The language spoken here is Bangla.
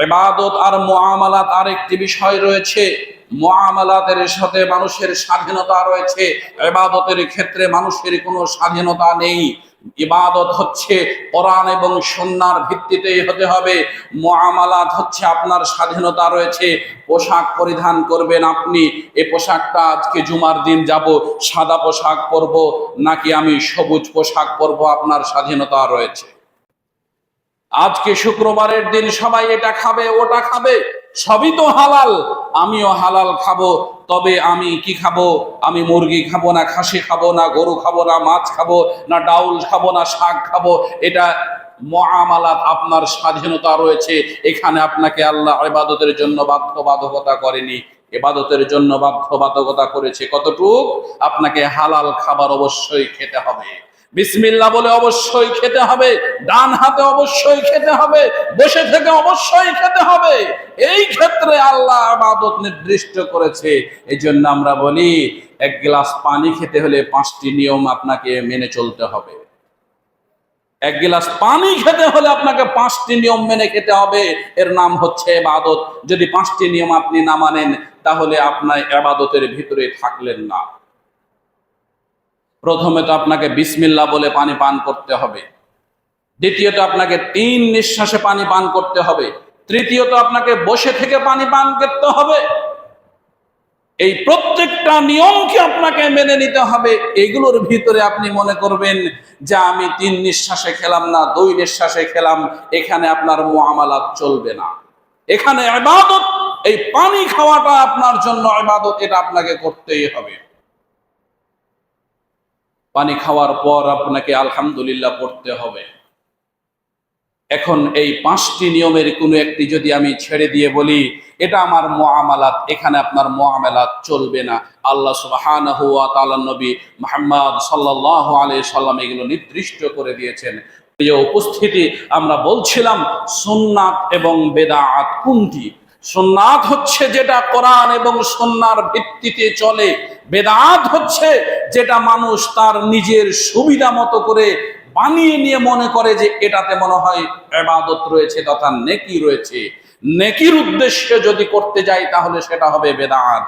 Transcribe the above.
ইবাদত আর মুআমালাত আরেকটি বিষয় রয়েছে। মুআমালাতের সাথে মানুষের স্বাধীনতা রয়েছে, ইবাদতের ক্ষেত্রে মানুষের কোনো স্বাধীনতা নেই। ইবাদত হচ্ছে কোরআন এবং সুন্নাহর ভিত্তিতেই হতে হবে। মুআমালাত হচ্ছে আপনার স্বাধীনতা রয়েছে। পোশাক পরিধান করবেন আপনি, এই পোশাকটা আজকে জুমার দিন যাব সাদা পোশাক পরব নাকি আমি সবুজ পোশাক পরব, আপনার স্বাধীনতা রয়েছে। আজকে শুক্রবারের দিন সবাই এটা খাবে ওটা খাবে, সবই তো হালাল, আমিও হালাল খাবো। তবে আমি কি খাবো? আমি মুরগি খাবো না, খাসি খাবো না, গরু খাবো না, মাছ খাবো না, ডাউল খাবো না, শাক খাবো। এটা মুআমালাত, আপনার স্বাধীনতা রয়েছে। এখানে আপনাকে আল্লাহ ইবাদতের জন্য বাধ্যবাধকতা করেনি, ইবাদতের জন্য বাধ্যবাধকতা করেছে কতটুক? আপনাকে হালাল খাবার অবশ্যই খেতে হবে, বিসমিল্লাহ বলে অবশ্যই খেতে হবে, ডান হাতে অবশ্যই খেতে হবে, বসে থেকে অবশ্যই খেতে হবে। এই ক্ষেত্রে আল্লাহ ইবাদত নির্দিষ্ট করেছে। এই জন্য আমরা বলি এক গ্লাস পানি খেতে হলে 5টি নিয়ম আপনাকে মেনে চলতে হবে। এক গ্লাস পানি খেতে হলে আপনাকে 5টি নিয়ম মেনে খেতে হবে। এর নাম হচ্ছে ইবাদত। যদি 5টি নিয়ম আপনি না মানেন তাহলে আপনার ইবাদতের ভিতরে থাকলেন না। প্রথমে তো আপনাকে বিসমিল্লাহ বলে পানি পান করতে হবে। দ্বিতীয়ত আপনাকে 3 নিঃশ্বাসে পানি পান করতে হবে। তৃতীয়ত আপনাকে বসে থেকে পানি পান করতে হবে। এই প্রত্যেকটা নিয়মকে আপনাকে মেনে নিতে হবে। এগুলোর ভিতরে আপনি মনে করবেন যে আমি 3 নিঃশ্বাসে খেলাম না, 2 নিঃশ্বাসে খেলাম, এখানে আপনার মুআমালাত চলবে না। এখানে ইবাদত, এই পানি খাওয়াটা আপনার জন্য ইবাদত, এটা আপনাকে করতেই হবে। পানি খাওয়ার পর আপনাকে আলহামদুলিল্লাহ পড়তে হবে। এখন এই 5টি নিয়মের কোনো একটি যদি আমি ছেড়ে দিয়ে বলি এটা আমার মুআমালাত, এখানে আপনার মুআমালাত চলবে না। আল্লাহ সুবহানাহু ওয়া তাআলা নবী মুহাম্মদ সাল্লাল্লাহু আলাইহি সাল্লাম এগুলো নির্দিষ্ট করে দিয়েছেন। প্রিয় উপস্থিতি, আমরা বলছিলাম সুন্নাত এবং বেদাত কোনটি? সুন্নাত হচ্ছে যেটা কোরআন এবং সুন্নাহর ভিত্তিতে চলে। বেদাত হচ্ছে যেটা মানুষ তার নিজের সুবিধা মতো করে বানিয়ে নিয়ে মনে করে যে এটাতে মনে হয় ইবাদত রয়েছে তথা নেকি রয়েছে। নেকির উদ্দেশ্যে যদি করতে যাই তাহলে সেটা হবে বেদাত।